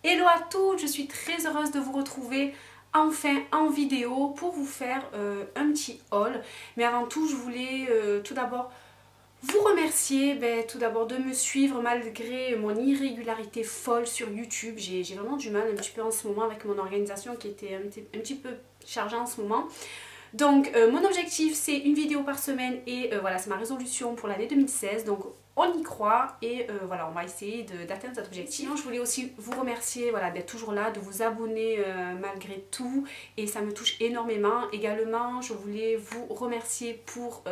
Hello à toutes, je suis très heureuse de vous retrouver enfin en vidéo pour vous faire un petit haul. Mais avant tout, je voulais tout d'abord vous remercier tout d'abord de me suivre malgré mon irrégularité folle sur YouTube. J'ai vraiment du mal un petit peu en ce moment avec mon organisation qui était un petit peu chargée en ce moment. Donc mon objectif c'est une vidéo par semaine et voilà, c'est ma résolution pour l'année 2016. Donc on y croit et voilà, on va essayer d'atteindre cet objectif. Sinon, je voulais aussi vous remercier voilà, d'être toujours là, de vous abonner malgré tout et ça me touche énormément. Également, je voulais vous remercier pour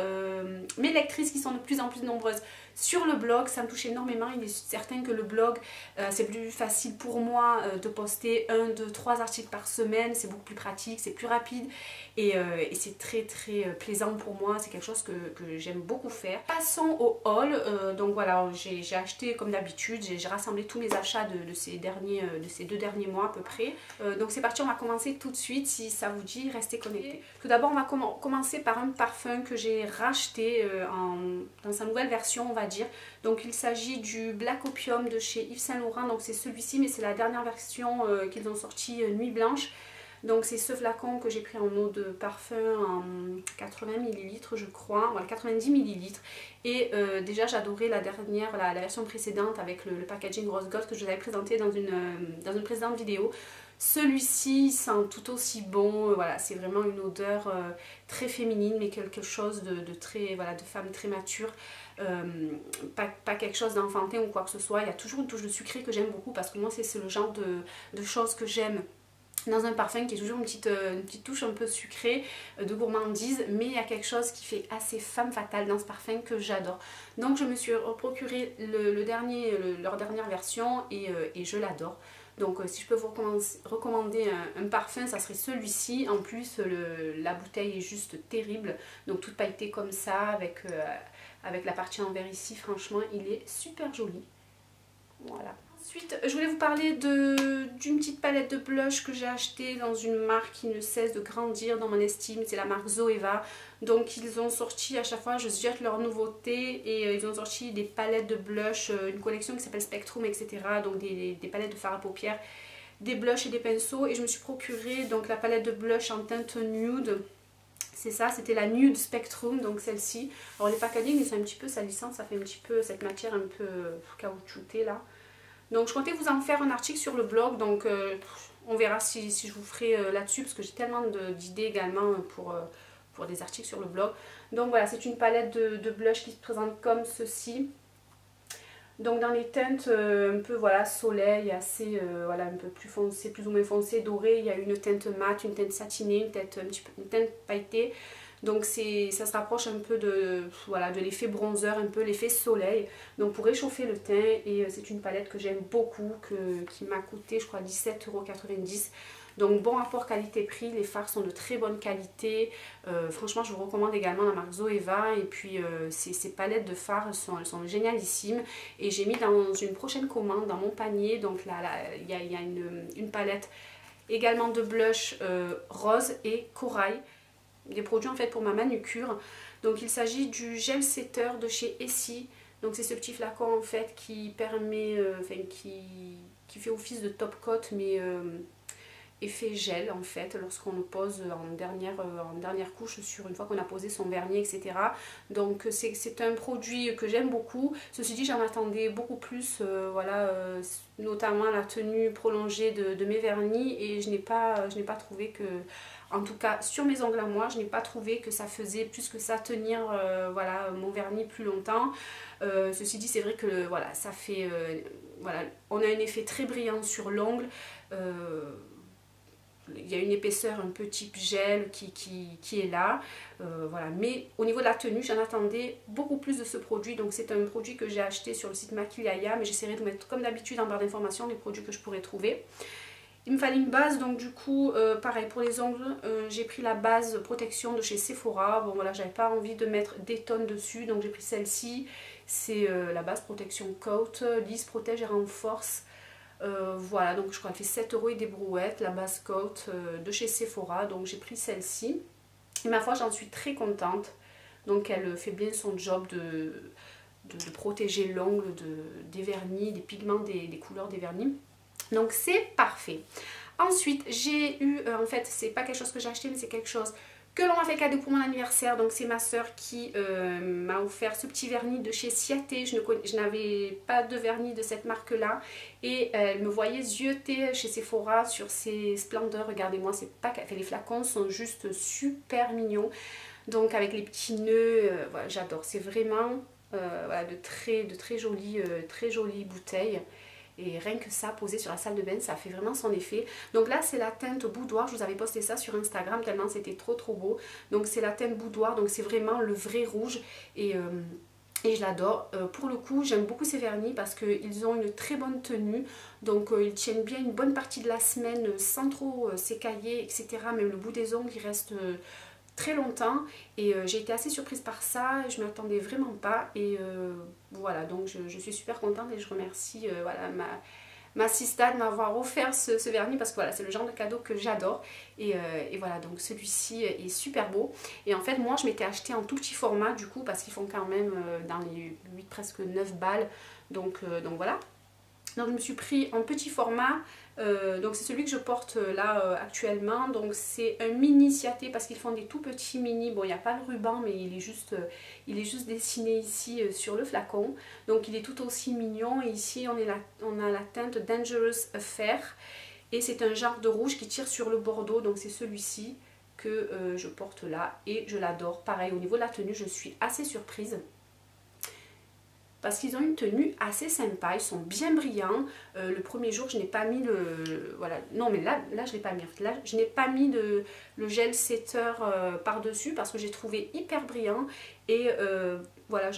mes lectrices qui sont de plus en plus nombreuses sur le blog. Ça me touche énormément. Il est certain que le blog, c'est plus facile pour moi de poster 1, 2, 3 articles par semaine. C'est beaucoup plus pratique, c'est plus rapide et c'est très plaisant pour moi. C'est quelque chose que j'aime beaucoup faire. Passons au haul. Donc voilà, j'ai acheté comme d'habitude, j'ai rassemblé tous mes achats de ces 2 derniers mois à peu près. Donc c'est parti, on va commencer tout de suite. Si ça vous dit, restez connectés. Tout d'abord, on va commencer par un parfum que j'ai racheté dans sa nouvelle version, on va dire. Donc il s'agit du Black Opium de chez Yves Saint Laurent. Donc c'est celui-ci, mais c'est la dernière version qu'ils ont sorti Nuit Blanche. Donc c'est ce flacon que j'ai pris en eau de parfum en 80 ml je crois, voilà 90 ml. Et déjà j'adorais la version précédente avec le packaging rose gold que je vous avais présenté dans une précédente vidéo. Celui-ci sent tout aussi bon, voilà, c'est vraiment une odeur très féminine mais quelque chose de très, voilà, de femme très mature. Pas quelque chose d'enfantin ou quoi que ce soit. Il y a toujours une touche de sucré que j'aime beaucoup parce que moi c'est le genre de choses que j'aime dans un parfum qui est toujours une petite touche un peu sucrée, de gourmandise, mais il y a quelque chose qui fait assez femme fatale dans ce parfum que j'adore. Donc je me suis procuré leur dernière version et je l'adore. Donc si je peux vous recommander un parfum, ça serait celui-ci. En plus la bouteille est juste terrible, donc toute pailletée comme ça avec la partie en verre ici, franchement il est super joli. Voilà. Ensuite, je voulais vous parler d'une petite palette de blush que j'ai achetée dans une marque qui ne cesse de grandir dans mon estime, c'est la marque Zoeva. Donc ils ont sorti, à chaque fois je jette leurs nouveautés et ils ont sorti des palettes de blush, une collection qui s'appelle Spectrum, etc. Donc des palettes de fard à paupières, des blushs et des pinceaux. Et je me suis procuré donc la palette de blush en teinte nude. C'est ça, c'était la Nude Spectrum, donc celle-ci. Alors les packaging, c'est un petit peu salissant, ça fait un petit peu cette matière un peu caoutchoutée là. Donc je comptais vous en faire un article sur le blog, donc on verra si je vous ferai là-dessus, parce que j'ai tellement d'idées également pour des articles sur le blog. Donc voilà, c'est une palette de blush qui se présente comme ceci. Donc dans les teintes un peu voilà soleil, assez voilà un peu plus foncé, plus ou moins foncé, doré, il y a une teinte mate, une teinte satinée, une teinte pailletée. Donc ça se rapproche un peu voilà, de l'effet bronzer, un peu l'effet soleil. Donc pour réchauffer le teint, et c'est une palette que j'aime beaucoup, qui m'a coûté je crois 17,90 €. Donc bon rapport qualité-prix, les fards sont de très bonne qualité. Franchement je vous recommande également la marque Zoeva. Et puis ces palettes de fards elles sont génialissimes. Et j'ai mis dans une prochaine commande, dans mon panier, donc là il y a une palette également de blush rose et corail. Des produits en fait pour ma manucure. Donc il s'agit du gel setter de chez Essie. Donc c'est ce petit flacon en fait qui permet, qui fait office de top coat mais effet gel en fait lorsqu'on le pose en dernière couche une fois qu'on a posé son vernis, etc. Donc c'est un produit que j'aime beaucoup. Ceci dit, j'en attendais beaucoup plus, voilà, notamment la tenue prolongée de mes vernis, et je n'ai pas trouvé que, en tout cas sur mes ongles à moi, je n'ai pas trouvé que ça faisait plus que ça tenir voilà, mon vernis plus longtemps. Ceci dit, c'est vrai que voilà, ça fait voilà, on a un effet très brillant sur l'ongle. Il y a une épaisseur un peu type gel qui est là, voilà. Mais au niveau de la tenue, j'en attendais beaucoup plus de ce produit. Donc c'est un produit que j'ai acheté sur le site Maquillaya, mais j'essaierai de mettre comme d'habitude en barre d'informations les produits que je pourrais trouver. Il me fallait une base, donc du coup pareil pour les ongles, j'ai pris la base protection de chez Sephora. Bon voilà, j'avais pas envie de mettre des tonnes dessus, donc j'ai pris celle-ci. C'est la base protection Coat, lisse, protège et renforce. Voilà, donc je crois qu'elle fait 7 € et des brouettes, la base coat de chez Sephora. Donc j'ai pris celle-ci et ma foi j'en suis très contente. Donc elle fait bien son job de protéger l'ongle des vernis, des pigments, des couleurs des vernis. Donc c'est parfait. Ensuite, j'ai eu, en fait, c'est pas quelque chose que j'ai acheté, mais c'est quelque chose que l'on m'a fait cadeau pour mon anniversaire. Donc c'est ma soeur qui m'a offert ce petit vernis de chez Ciaté. Je n'avais pas de vernis de cette marque-là. Et elle me voyait zioter chez Sephora sur ces splendeurs. Regardez-moi, c'est pas, enfin, les flacons sont juste super mignons. Donc avec les petits nœuds, voilà, j'adore. C'est vraiment voilà, de très jolies bouteilles. Et rien que ça, posé sur la salle de bain, ça fait vraiment son effet. Donc là, c'est la teinte boudoir. Je vous avais posté ça sur Instagram tellement c'était trop beau. Donc c'est la teinte boudoir. Donc c'est vraiment le vrai rouge. Et je l'adore. Pour le coup, j'aime beaucoup ces vernis parce qu'ils ont une très bonne tenue. Donc ils tiennent bien une bonne partie de la semaine sans trop s'écailler, etc. Même le bout des ongles, il reste très longtemps. Et j'ai été assez surprise par ça. Je ne m'attendais vraiment pas. Et voilà, donc je suis super contente et je remercie voilà, ma sista de m'avoir offert ce vernis parce que voilà, c'est le genre de cadeau que j'adore. Et voilà, donc celui-ci est super beau. Et en fait, moi, je m'étais acheté en tout petit format du coup parce qu'ils font quand même dans les 8, presque 9 balles. Donc voilà. Donc je me suis pris en petit format, donc c'est celui que je porte là actuellement. Donc c'est un mini Ciaté parce qu'ils font des tout petits mini. Bon, il n'y a pas le ruban mais il est juste dessiné ici sur le flacon. Donc il est tout aussi mignon et ici on a la teinte Dangerous Affair. Et c'est un genre de rouge qui tire sur le bordeaux, donc c'est celui-ci que je porte là et je l'adore. Pareil, au niveau de la tenue, je suis assez surprise. Parce qu'ils ont une tenue assez sympa, ils sont bien brillants. Le premier jour, je n'ai pas mis le... Voilà, non mais là je ne l'ai pas mis. Là, je n'ai pas mis le gel setter par-dessus parce que j'ai trouvé hyper brillant. Et voilà,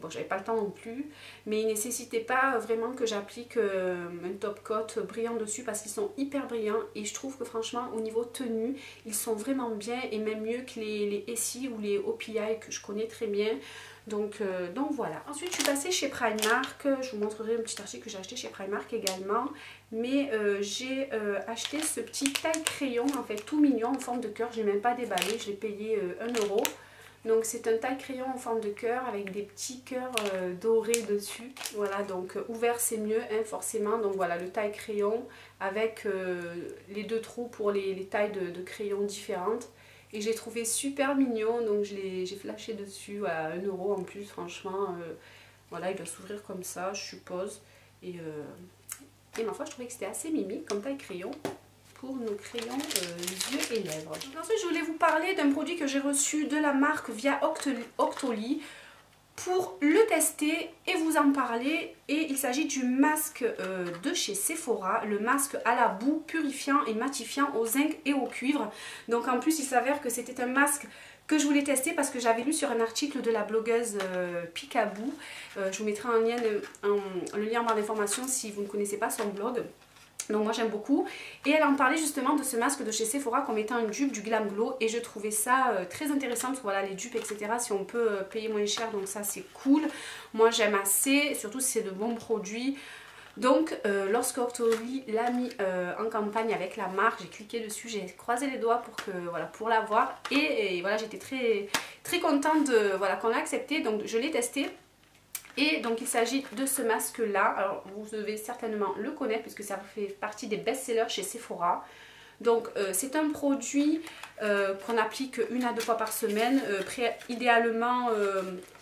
bon, j'avais pas le temps non plus. Mais il ne nécessitait pas vraiment que j'applique un top coat brillant dessus parce qu'ils sont hyper brillants. Et je trouve que franchement, au niveau tenue, ils sont vraiment bien et même mieux que les Essie ou les OPI que je connais très bien. Donc voilà. Ensuite, je suis passée chez Primark. Je vous montrerai un petit article que j'ai acheté chez Primark également. Mais j'ai acheté ce petit taille crayon, en fait, tout mignon, en forme de cœur. Je n'ai même pas déballé, je l'ai payé 1 €. Donc c'est un taille crayon en forme de cœur avec des petits cœurs dorés dessus. Voilà, donc ouvert c'est mieux, hein, forcément. Donc voilà, le taille crayon avec les 2 trous pour les tailles de crayons différentes. Et j'ai trouvé super mignon, donc j'ai flashé dessus à 1 € en plus, franchement. Voilà, il doit s'ouvrir comme ça, je suppose. Et ma foi, je trouvais que c'était assez mimi comme taille crayon pour nos crayons yeux et lèvres. Donc ensuite, je voulais vous parler d'un produit que j'ai reçu de la marque via Octoly pour le tester et vous en parler. Et il s'agit du masque de chez Sephora, le masque à la boue purifiant et matifiant au zinc et au cuivre. Donc en plus, il s'avère que c'était un masque que je voulais tester parce que j'avais lu sur un article de la blogueuse Picaboo. Je vous mettrai le lien en barre d'informations si vous ne connaissez pas son blog. Donc moi j'aime beaucoup. Et elle en parlait justement de ce masque de chez Sephora comme étant une dupe du Glam Glow. Et je trouvais ça très intéressant parce que voilà, les dupes etc. si on peut payer moins cher, donc ça c'est cool. Moi j'aime assez, surtout si c'est de bons produits. Donc lorsque Octoly l'a mis en campagne avec la marque, j'ai cliqué dessus, j'ai croisé les doigts pour l'avoir. Et voilà, j'étais très contente de voilà, qu'on l'a accepté. Donc je l'ai testé. Et donc il s'agit de ce masque là, alors vous devez certainement le connaître puisque ça fait partie des best-sellers chez Sephora. Donc c'est un produit qu'on applique 1 à 2 fois par semaine, idéalement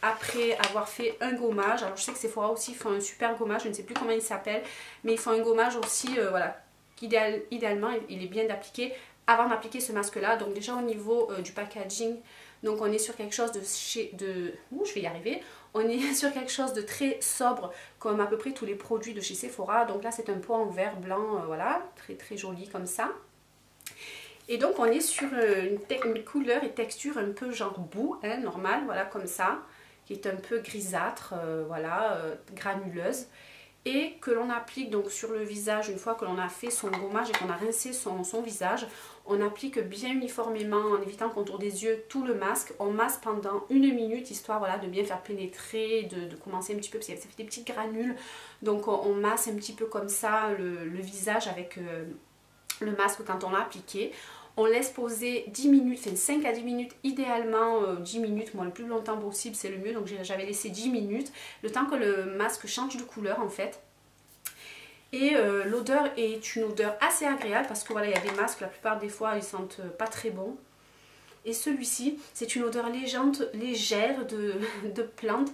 après avoir fait un gommage. Alors je sais que Sephora aussi font un super gommage, je ne sais plus comment il s'appelle, mais ils font un gommage aussi, voilà, idéalement il est bien d'appliquer avant d'appliquer ce masque là. Donc déjà au niveau du packaging, donc on est sur quelque chose je vais y arriver. On est sur quelque chose de très sobre comme à peu près tous les produits de chez Sephora. Donc là c'est un pot en verre blanc, voilà, très joli comme ça. Et donc on est sur une couleur et texture un peu genre boue, hein, normale, voilà comme ça, qui est un peu grisâtre, voilà, granuleuse. Et que l'on applique donc sur le visage une fois que l'on a fait son gommage et qu'on a rincé son visage. On applique bien uniformément en évitant le contour des yeux tout le masque. On masse pendant 1 minute histoire voilà, de bien faire pénétrer, de commencer un petit peu parce que ça fait des petites granules. Donc on masse un petit peu comme ça le visage avec le masque quand on l'a appliqué. On laisse poser 10 minutes, enfin 5 à 10 minutes, idéalement 10 minutes, moi le plus longtemps possible c'est le mieux, donc j'avais laissé 10 minutes, le temps que le masque change de couleur en fait. Et l'odeur est une odeur assez agréable parce que voilà, il y a des masques, la plupart des fois ils sentent pas très bon. Et celui-ci, c'est une odeur légère de plantes,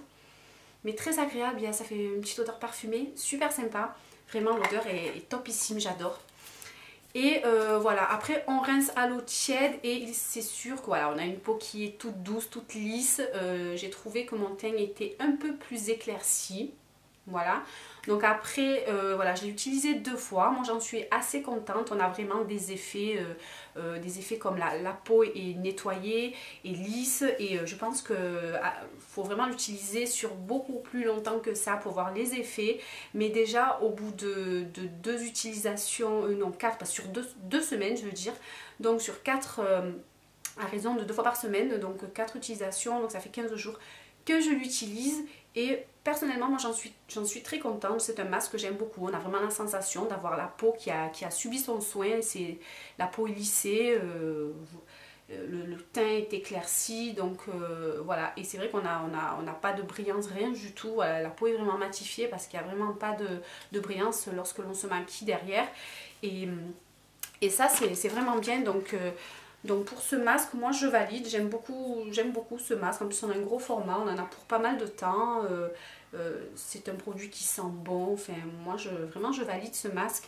mais très agréable. Ça fait une petite odeur parfumée, super sympa. Vraiment, l'odeur est topissime, j'adore. Et voilà, après on rince à l'eau tiède et c'est sûr que voilà, on a une peau qui est toute douce, toute lisse. J'ai trouvé que mon teint était un peu plus éclairci. Voilà, donc après voilà, je l'ai utilisé 2 fois, moi j'en suis assez contente. On a vraiment des effets comme la peau est nettoyée et lisse, et je pense que faut vraiment l'utiliser sur beaucoup plus longtemps que ça pour voir les effets. Mais déjà au bout de 2 utilisations, non 4, parce que sur 2 semaines je veux dire, donc sur 4 à raison de 2 fois par semaine, donc 4 utilisations, donc ça fait 15 jours que je l'utilise. Et personnellement, moi j'en suis très contente. C'est un masque que j'aime beaucoup. On a vraiment la sensation d'avoir la peau qui a subi son soin. La peau est lissée, le teint est éclairci. Donc voilà. Et c'est vrai qu'on n'a pas de brillance, rien du tout. Voilà, la peau est vraiment matifiée parce qu'il n'y a vraiment pas de brillance lorsque l'on se maquille derrière. Et ça, c'est vraiment bien. Donc pour ce masque, moi je valide, j'aime beaucoup ce masque. En plus on a un gros format, on en a pour pas mal de temps. C'est un produit qui sent bon. Enfin moi vraiment je valide ce masque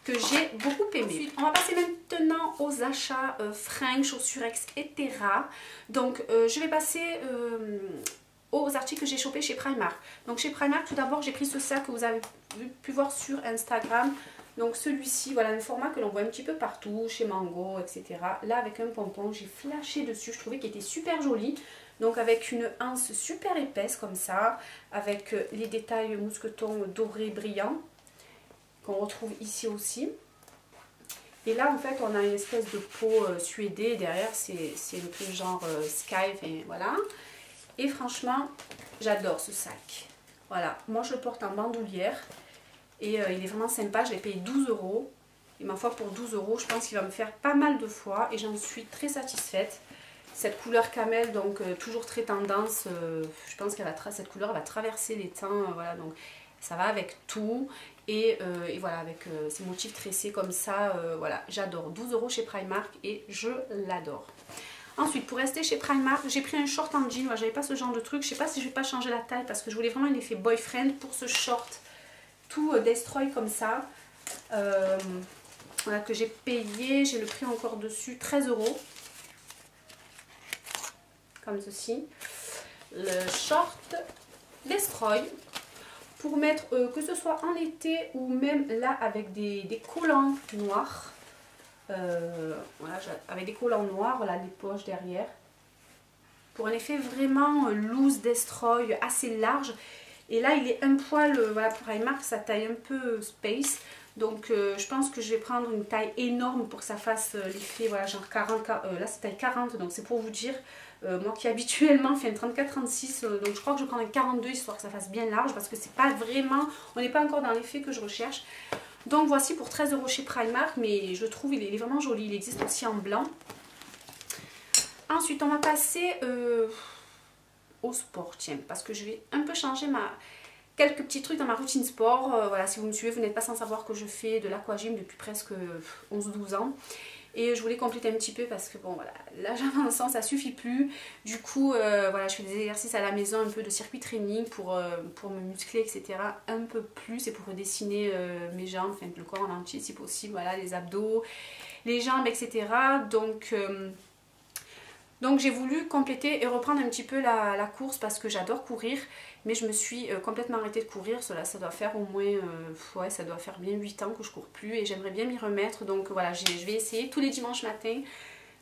que j'ai beaucoup aimé. Ensuite, on va passer maintenant aux achats fringues, chaussures, etc. Donc je vais passer aux articles que j'ai chopés chez Primark. Donc chez Primark, tout d'abord j'ai pris ce sac que vous avez pu voir sur Instagram. Donc celui-ci, voilà un format que l'on voit un petit peu partout, chez Mango, etc. Là avec un pompon, j'ai flashé dessus, je trouvais qu'il était super joli. Donc avec une anse super épaisse comme ça, avec les détails mousqueton doré brillant, qu'on retrouve ici aussi. Et là en fait on a une espèce de peau suédée, derrière c'est un peu genre sky, enfin, voilà. Et franchement, j'adore ce sac. Voilà, moi je le porte en bandoulière. Et il est vraiment sympa, je l'ai payé 12 €. Et ma foi, pour 12 €, je pense qu'il va me faire pas mal de fois. Et j'en suis très satisfaite. Cette couleur camel, donc toujours très tendance. Je pense que cette couleur va traverser les teints. Voilà, donc ça va avec tout. Et voilà, avec ces motifs tressés comme ça. Voilà, j'adore. 12 € chez Primark et je l'adore. Ensuite, pour rester chez Primark, j'ai pris un short en jean. Voilà, j'avais pas ce genre de truc. Je sais pas si je vais pas changer la taille parce que je voulais vraiment un effet boyfriend pour ce short. Tout destroy comme ça, voilà, que j'ai payé, j'ai le prix encore dessus, 13 €, comme ceci. Le short destroy pour mettre, que ce soit en été ou même là avec des collants noirs. Voilà, avec des collants noirs, voilà les poches derrière. Pour un effet vraiment loose destroy, assez large. Et là il est un poil, voilà, pour Primark ça taille un peu space. Donc je pense que je vais prendre une taille énorme pour que ça fasse l'effet, voilà, genre 40, là c'est taille 40, donc c'est pour vous dire, moi qui habituellement fais un 34-36, donc je crois que je vais prendre un 42 histoire que ça fasse bien large parce que c'est pas vraiment, on n'est pas encore dans l'effet que je recherche. Donc voici pour 13 € chez Primark, mais je trouve il est vraiment joli, il existe aussi en blanc. Ensuite on va passer au sport, tiens, parce que je vais un peu changer quelques petits trucs dans ma routine sport. Voilà, si vous me suivez, vous n'êtes pas sans savoir que je fais de l'aquagym depuis presque 11-12 ans. Et je voulais compléter un petit peu parce que bon voilà, l'âge avançant ça suffit plus. Du coup voilà, je fais des exercices à la maison, un peu de circuit training pour me muscler, etc. un peu plus, et pour redessiner mes jambes, enfin le corps en entier si possible, voilà, les abdos, les jambes, etc. Donc j'ai voulu compléter et reprendre un petit peu la course parce que j'adore courir, mais je me suis complètement arrêtée de courir. Ça doit faire au moins, ouais, ça doit faire bien 8 ans que je cours plus et j'aimerais bien m'y remettre. Donc voilà, je vais essayer tous les dimanches matins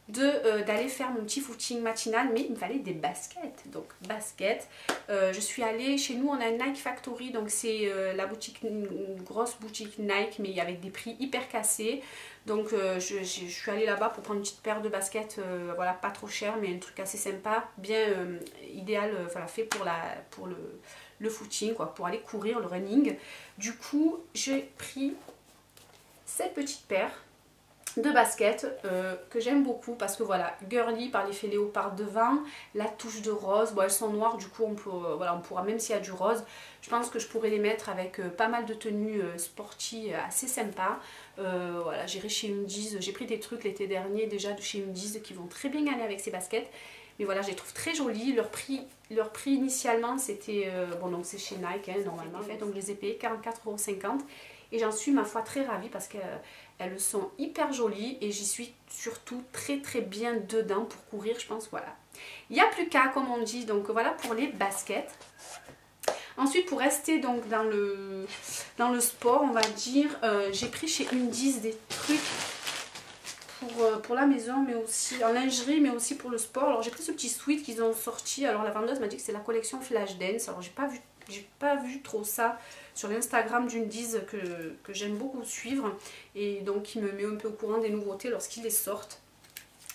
d'aller faire mon petit footing matinal, mais il me fallait des baskets. Donc baskets, je suis allée, chez nous on a une Nike Factory, donc c'est la boutique, une grosse boutique Nike mais avec des prix hyper cassés. Donc je suis allée là-bas pour prendre une petite paire de baskets, voilà, pas trop cher mais un truc assez sympa, bien idéal, voilà, fait pour le footing, quoi, pour aller courir, le running. Du coup j'ai pris cette petite paire. de baskets que j'aime beaucoup parce que voilà, girly par l'effet léopard devant, la touche de rose, bon elles sont noires du coup on peut, voilà, on pourra, même s'il y a du rose, je pense que je pourrais les mettre avec pas mal de tenues sporty assez sympas. Voilà, j'irai chez Undies, j'ai pris des trucs l'été dernier déjà de chez Undies qui vont très bien aller avec ces baskets, mais voilà, je les trouve très jolies. Leur prix initialement c'était, bon donc c'est chez Nike hein, normalement, en fait, donc je les ai payés 44,50 € et j'en suis ma foi très ravie parce que elles sont hyper jolies et j'y suis surtout très bien dedans pour courir, je pense, voilà. Il n'y a plus qu'à, comme on dit, donc voilà pour les baskets. Ensuite, pour rester donc dans le sport, on va dire, j'ai pris chez Undies des trucs pour la maison, mais aussi en lingerie, mais aussi pour le sport. Alors j'ai pris ce petit sweat qu'ils ont sorti, alors la vendeuse m'a dit que c'est la collection Flash Dance, alors j'ai pas vu trop ça sur l'Instagram d'Undies que j'aime beaucoup suivre et donc il me met un peu au courant des nouveautés lorsqu'ils les sortent.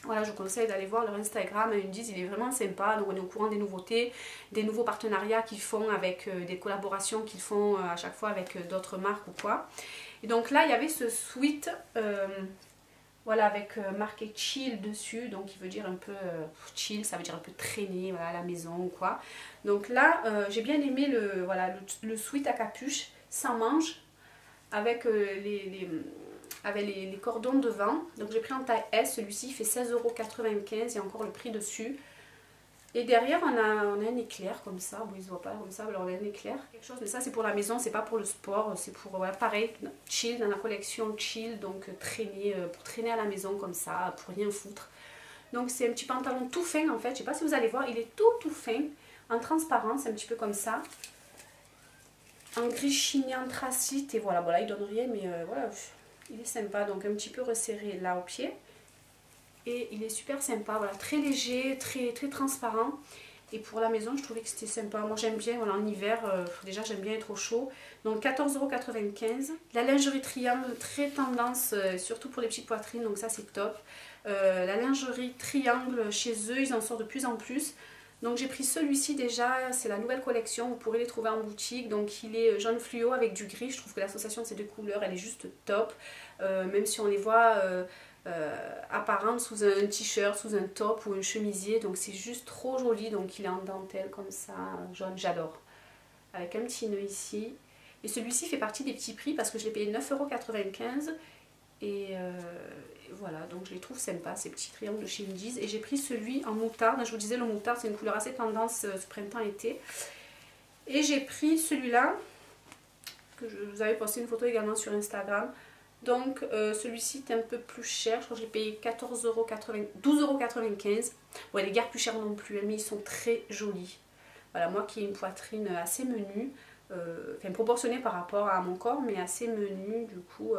Voilà, je vous conseille d'aller voir leur Instagram, Undies, il est vraiment sympa, donc on est au courant des nouveautés, des nouveaux partenariats qu'ils font avec des collaborations qu'ils font à chaque fois avec d'autres marques ou quoi. Et donc là, il y avait ce sweat, voilà, avec marqué chill dessus, donc il veut dire un peu chill, ça veut dire un peu traîner, voilà, à la maison ou quoi. Donc là, j'ai bien aimé le sweat à capuche sans manches avec les cordons devant. Donc j'ai pris en taille S, celui-ci fait 16,95 €, il y a encore le prix dessus. Et derrière on a un éclair comme ça, bon il se voit pas comme ça, alors on a un éclair, quelque chose, mais ça c'est pour la maison, c'est pas pour le sport, c'est pour, voilà, pareil, chill, dans la collection chill, donc traîner, pour traîner à la maison comme ça, pour rien foutre. Donc c'est un petit pantalon tout fin en fait, je sais pas si vous allez voir, il est tout fin, en transparent, c'est un petit peu comme ça. En gris chiné anthracite, et voilà, il donne rien, mais voilà, il est sympa, donc un petit peu resserré là au pied. Et il est super sympa, voilà, très léger, très transparent. Et pour la maison, je trouvais que c'était sympa. Moi j'aime bien, voilà, en hiver, déjà j'aime bien être au chaud. Donc 14,95 €. La lingerie triangle, très tendance, surtout pour les petites poitrines, donc ça c'est top. La lingerie triangle, chez eux, ils en sortent de plus en plus. Donc j'ai pris celui-ci déjà, c'est la nouvelle collection, vous pourrez les trouver en boutique. Donc il est jaune fluo avec du gris, je trouve que l'association de ces deux couleurs, elle est juste top. Même si on les voit apparentes sous un t-shirt, sous un top ou un chemisier, donc c'est juste trop joli. Donc il est en dentelle comme ça, jaune, j'adore. Avec un petit nœud ici. Et celui-ci fait partie des petits prix parce que je l'ai payé 9,95 €. Et voilà, donc je les trouve sympas, ces petits triangles de chez Undies. Et j'ai pris celui en moutarde. Je vous disais, le moutarde, c'est une couleur assez tendance ce printemps-été. Et j'ai pris celui-là, que je vous avais posté une photo également sur Instagram. Donc celui-ci est un peu plus cher, je crois que j'ai payé 12,95 €. Bon, elle est guère plus chère non plus, mais ils sont très jolis. Voilà, moi qui ai une poitrine assez menue, enfin proportionnée par rapport à mon corps, mais assez menue, du coup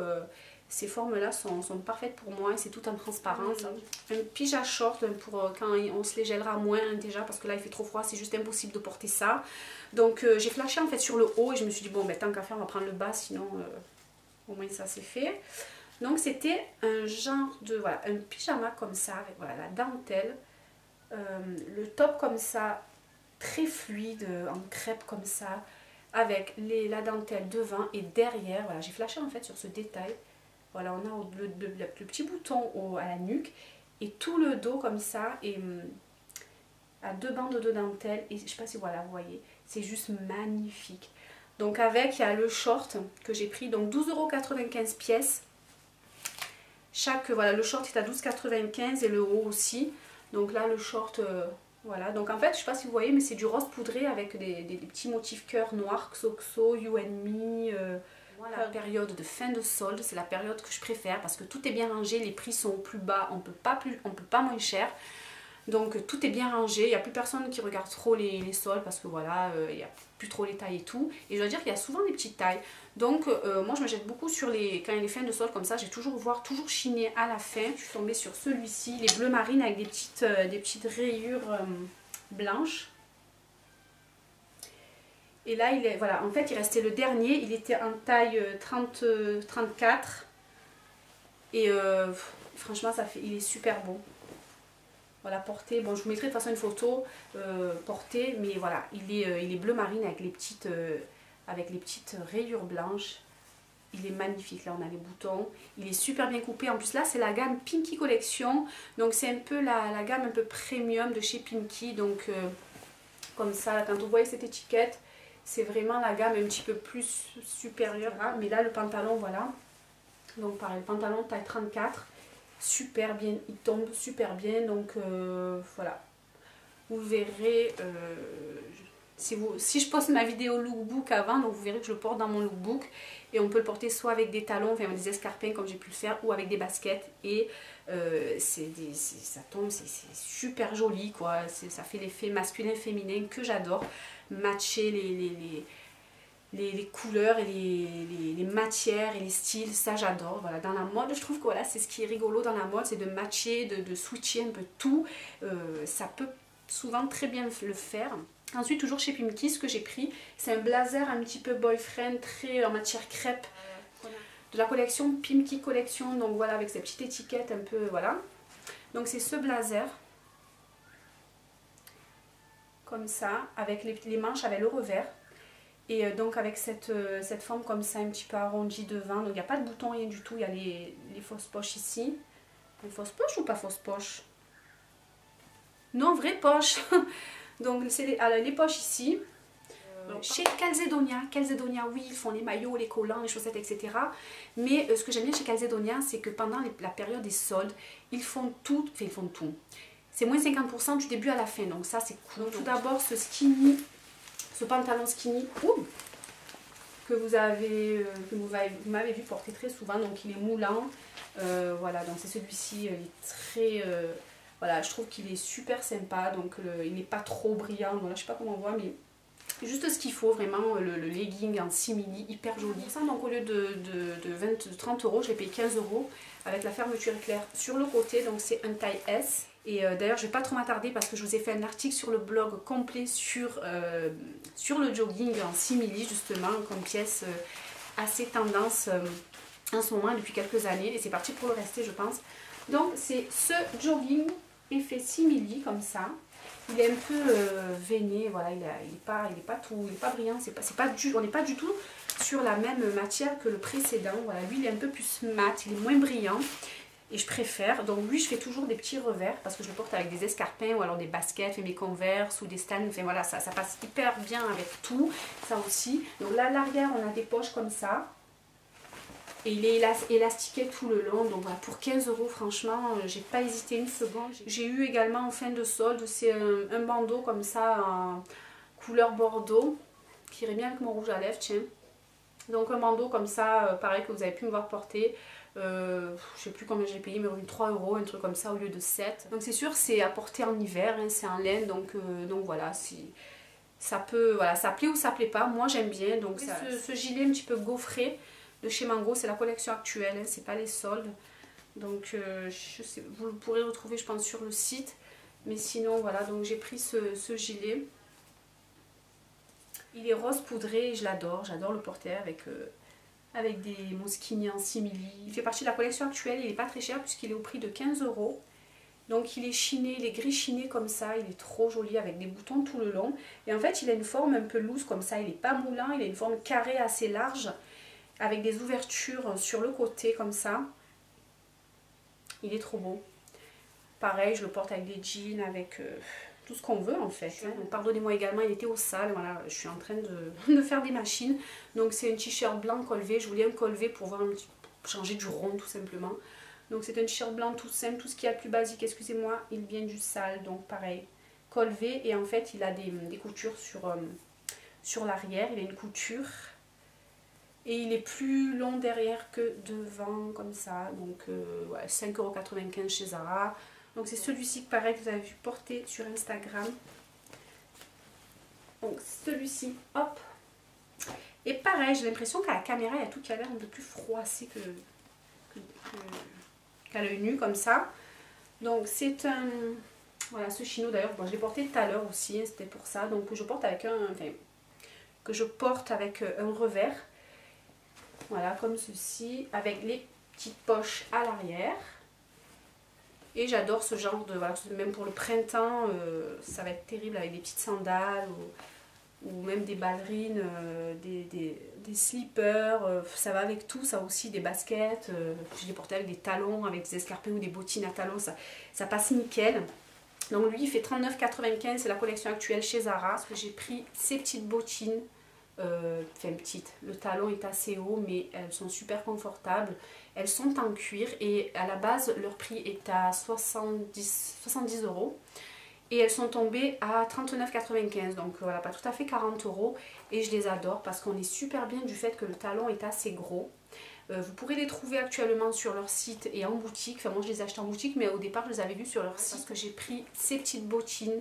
ces formes-là sont parfaites pour moi et c'est tout en transparence. Un pyjama short pour quand on se les gèlera moins déjà, parce que là il fait trop froid, c'est juste impossible de porter ça. Donc j'ai flashé en fait sur le haut et je me suis dit bon ben tant qu'à faire on va prendre le bas, sinon au moins ça c'est fait. Donc c'était un genre de, voilà, un pyjama comme ça, avec voilà, la dentelle, le top comme ça, très fluide, en crêpe comme ça, avec la dentelle devant et derrière. Voilà, j'ai flashé en fait sur ce détail. Voilà, on a le petit bouton à la nuque et tout le dos comme ça, et à deux bandes de dentelle. Et je sais pas si voilà, vous voyez, c'est juste magnifique. Donc avec, il y a le short que j'ai pris, donc 12,95 € pièces. Voilà, le short est à 12,95 € et le haut aussi. Donc là, le short, voilà. Donc en fait, je sais pas si vous voyez, mais c'est du rose poudré avec des petits motifs cœur noirs, XOXO, You and Me. Voilà. La période de fin de solde, c'est la période que je préfère parce que tout est bien rangé, les prix sont plus bas, on peut pas moins cher. Donc tout est bien rangé, il n'y a plus personne qui regarde trop les soldes parce que voilà, il n'y a plus trop les tailles et tout. Et je dois dire qu'il y a souvent des petites tailles. Donc moi je me jette beaucoup sur quand il y a les fins de soldes comme ça, j'ai toujours chiné à la fin. Je suis tombée sur celui-ci, les bleus marines avec des petites rayures blanches. Et là, voilà, en fait, il restait le dernier. Il était en taille 34. Et franchement, il est super beau. Voilà, porté. Bon, je vous mettrai de toute façon une photo portée. Mais voilà, il est bleu marine avec les petites rayures blanches. il est magnifique. Là on a les boutons, il est super bien coupé. En plus là c'est la gamme Pinky Collection, donc c'est un peu la gamme un peu premium de chez Pinky. Donc comme ça, quand vous voyez cette étiquette, c'est vraiment la gamme un petit peu plus supérieure. Mais là le pantalon, voilà, donc pareil, le pantalon taille 34, super bien, il tombe super bien. Donc voilà, vous verrez, si je poste ma vidéo lookbook avant, donc vous verrez que je le porte dans mon lookbook. Et on peut le porter soit avec des talons, enfin des escarpins comme j'ai pu le faire, ou avec des baskets. Et ça tombe, c'est super joli quoi. Ça fait l'effet masculin-féminin que j'adore. Matcher les couleurs et les matières et les styles, ça j'adore. Voilà, dans la mode, je trouve que voilà, c'est ce qui est rigolo dans la mode, c'est de matcher, de switcher un peu tout. Ça peut souvent très bien le faire. Ensuite, toujours chez Pinky, ce que j'ai pris, c'est un blazer un petit peu boyfriend, très en matière crêpe, de la collection Pinky Collection. Donc voilà, avec ces petites étiquettes un peu, voilà. Donc c'est ce blazer, comme ça, avec les manches, avec le revers. Et donc avec cette forme comme ça, un petit peu arrondie devant. Donc il n'y a pas de bouton, rien du tout. Il y a les fausses poches ici. Une fausse poche ou pas fausse poche? Non, vraie poche. Donc c'est les poches ici. Chez Calzedonia, oui, ils font les maillots, les collants, les chaussettes, etc. Mais ce que j'aime bien chez Calzedonia, c'est que pendant la période des soldes, ils font tout, enfin ils font tout. C'est moins 50% du début à la fin, donc ça c'est cool. Donc, tout d'abord ce skinny, ce pantalon skinny, que vous m'avez vu porter très souvent, donc il est moulant. Voilà, donc c'est celui-ci, il est très... voilà, je trouve qu'il est super sympa, donc il n'est pas trop brillant, voilà, je sais pas comment on voit, mais juste ce qu'il faut, vraiment, le legging en simili, hyper joli. Ça, donc au lieu de 30 euros, je l'ai payé 15 euros avec la fermeture éclair sur le côté, donc c'est un taille S. Et d'ailleurs, je vais pas trop m'attarder parce que je vous ai fait un article sur le blog complet sur le jogging en simili, justement, comme pièce assez tendance en ce moment depuis quelques années, et c'est parti pour le rester, je pense. Donc c'est ce jogging effet simili comme ça. Il est un peu veiné, voilà, il est pas brillant, on n'est pas du tout sur la même matière que le précédent. Voilà, lui il est un peu plus mat, il est moins brillant et je préfère. Donc lui je fais toujours des petits revers parce que je le porte avec des escarpins ou alors des baskets, mes Converse ou des stands. Enfin voilà, ça passe hyper bien avec tout, ça aussi. Donc là à l'arrière on a des poches comme ça. Et il est élastiqué tout le long, donc voilà, pour 15 euros, franchement, j'ai pas hésité une seconde. J'ai eu également en fin de solde, c'est un bandeau comme ça, en couleur bordeaux, qui irait bien avec mon rouge à lèvres, tiens. Donc un bandeau comme ça, pareil, que vous avez pu me voir porter. Je sais plus combien j'ai payé, mais revenu 3 euros, un truc comme ça au lieu de 7. Donc c'est sûr, c'est à porter en hiver, hein, c'est en laine, donc voilà, si ça peut, voilà, ça plaît ou ça plaît pas, moi j'aime bien. Donc ça, ce gilet un petit peu gaufré de chez Mango, c'est la collection actuelle, hein, c'est pas les soldes. Donc vous le pourrez retrouver je pense sur le site. Mais sinon voilà, donc j'ai pris ce gilet. Il est rose poudré et je l'adore, j'adore le porter avec des skinny en simili. Il fait partie de la collection actuelle, il n'est pas très cher puisqu'il est au prix de 15 euros. Donc il est chiné, il est gris chiné comme ça, il est trop joli avec des boutons tout le long. Et en fait il a une forme un peu loose comme ça, il n'est pas moulant, il a une forme carrée assez large, avec des ouvertures sur le côté comme ça. Il est trop beau. Pareil, je le porte avec des jeans, avec tout ce qu'on veut en fait. Hein. Pardonnez-moi également, il était au sale. Voilà, je suis en train de faire des machines. Donc c'est un t-shirt blanc col V. Je voulais un col V pour changer du rond tout simplement. Donc c'est un t-shirt blanc tout simple, tout ce qu'il y a de plus basique, excusez-moi. Il vient du sale, donc pareil. Col V et en fait il a des coutures sur l'arrière. Il a une couture. Et il est plus long derrière que devant, comme ça. Donc, ouais, 5,95 € chez Zara. Donc, c'est celui-ci que pareil que vous avez vu porter sur Instagram. Donc, celui-ci, hop. Et pareil, j'ai l'impression qu'à la caméra, il y a tout qui a l'air un peu plus froissé qu'à l'œil nu, comme ça. Donc, c'est un... Voilà, ce chino d'ailleurs, bon, je l'ai porté tout à l'heure aussi, hein, c'était pour ça. Donc, que je porte avec un revers. Voilà, comme ceci, avec les petites poches à l'arrière. Et j'adore ce genre de... Voilà, même pour le printemps, ça va être terrible avec des petites sandales ou même des ballerines, des slippers, ça va avec tout, ça aussi, des baskets, je l'ai porté avec des talons, avec des escarpins ou des bottines à talons, ça passe nickel. Donc lui il fait 39,95, c'est la collection actuelle chez Zara. Parce que j'ai pris ces petites bottines, enfin petites, le talon est assez haut mais elles sont super confortables. Elles sont en cuir et à la base leur prix est à 70 € et elles sont tombées à 39,95, donc voilà, pas tout à fait 40 € et je les adore parce qu'on est super bien du fait que le talon est assez gros. Vous pourrez les trouver actuellement sur leur site et en boutique. Enfin moi je les ai achetés en boutique mais au départ je les avais vus sur leur site. Parce que j'ai pris ces petites bottines,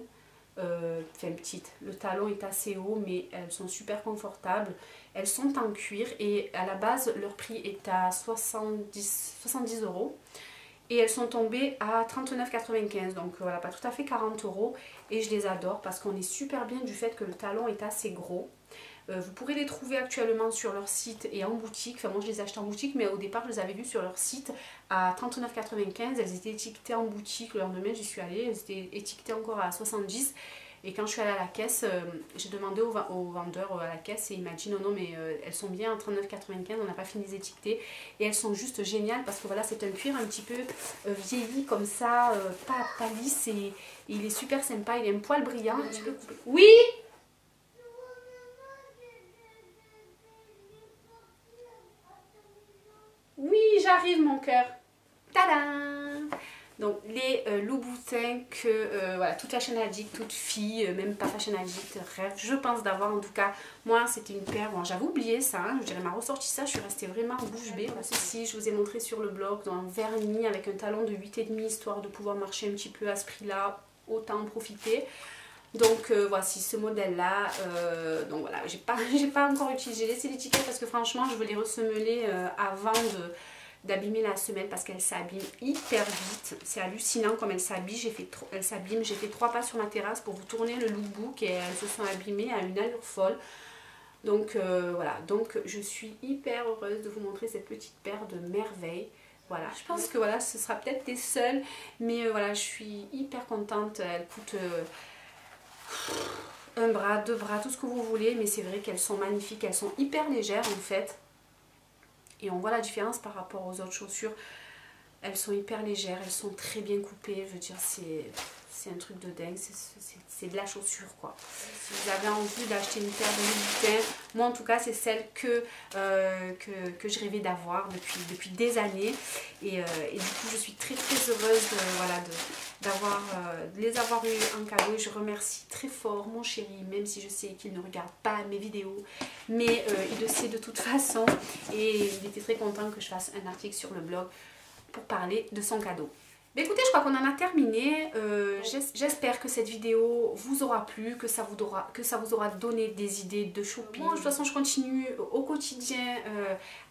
enfin petites, le talon est assez haut mais elles sont super confortables. Elles sont en cuir et à la base leur prix est à 70 € et elles sont tombées à 39,95, donc voilà, pas tout à fait 40 € et je les adore parce qu'on est super bien du fait que le talon est assez gros. Vous pourrez les trouver actuellement sur leur site et en boutique. Enfin moi je les ai achetés en boutique mais au départ je les avais vus sur leur site à 39,95. Elles étaient étiquetées en boutique, le lendemain j'y suis allée, elles étaient étiquetées encore à 70. Et quand je suis allée à la caisse, j'ai demandé au vendeur à la caisse et il m'a dit non mais elles sont bien à 39,95, on n'a pas fini les étiqueter. Et elles sont juste géniales parce que voilà, c'est un cuir un petit peu vieilli comme ça, pas lisse, et il est super sympa, il est un poil brillant, un petit peu coupé. Oui. Oui, j'arrive mon cœur. Tadam! Donc les Louboutins que voilà, toute fashion addict, toute fille, même pas fashion addict, rêve, je pense d'avoir. En tout cas, moi c'était une paire, bon, j'avais oublié ça, hein, je dirais m'a ressorti ça, je suis restée vraiment bouche bée. Voilà, ceci, je vous ai montré sur le blog, dans un vernis avec un talon de 8,5, histoire de pouvoir marcher un petit peu à ce prix-là, autant en profiter. Donc voici ce modèle là, donc voilà, j'ai pas encore utilisé, j'ai laissé l'étiquette parce que franchement je veux les ressemeler avant d'abîmer la semelle parce qu'elle s'abîme hyper vite. C'est hallucinant comme elle s'abîme. J'ai fait 3 pas sur ma terrasse pour vous tourner le lookbook et elles se sont abîmées à une allure folle. Donc voilà, donc je suis hyper heureuse de vous montrer cette petite paire de merveilles. Voilà, je pense que voilà, ce sera peut-être des seules, mais voilà, je suis hyper contente. Elle coûte un bras, 2 bras, tout ce que vous voulez, mais c'est vrai qu'elles sont magnifiques, elles sont hyper légères en fait. Et on voit la différence par rapport aux autres chaussures. Elles sont hyper légères, elles sont très bien coupées. Je veux dire, c'est un truc de dingue. C'est de la chaussure, quoi. Si vous avez envie d'acheter une paire de Louboutin, moi en tout cas, c'est celle que je rêvais d'avoir depuis des années. Et du coup, je suis très heureuse voilà, de les avoir eu en cadeau. Et je remercie très fort mon chéri, même si je sais qu'il ne regarde pas mes vidéos. Mais il le sait de toute façon. Et il était très content que je fasse un article sur le blog pour parler de son cadeau. Mais écoutez, je crois qu'on en a terminé. J'espère que cette vidéo vous aura plu, que ça vous aura donné des idées de shopping. Moi, de toute façon, je continue au quotidien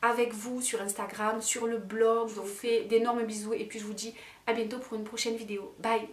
avec vous sur Instagram, sur le blog. Je vous fais d'énormes bisous et puis je vous dis à bientôt pour une prochaine vidéo. Bye!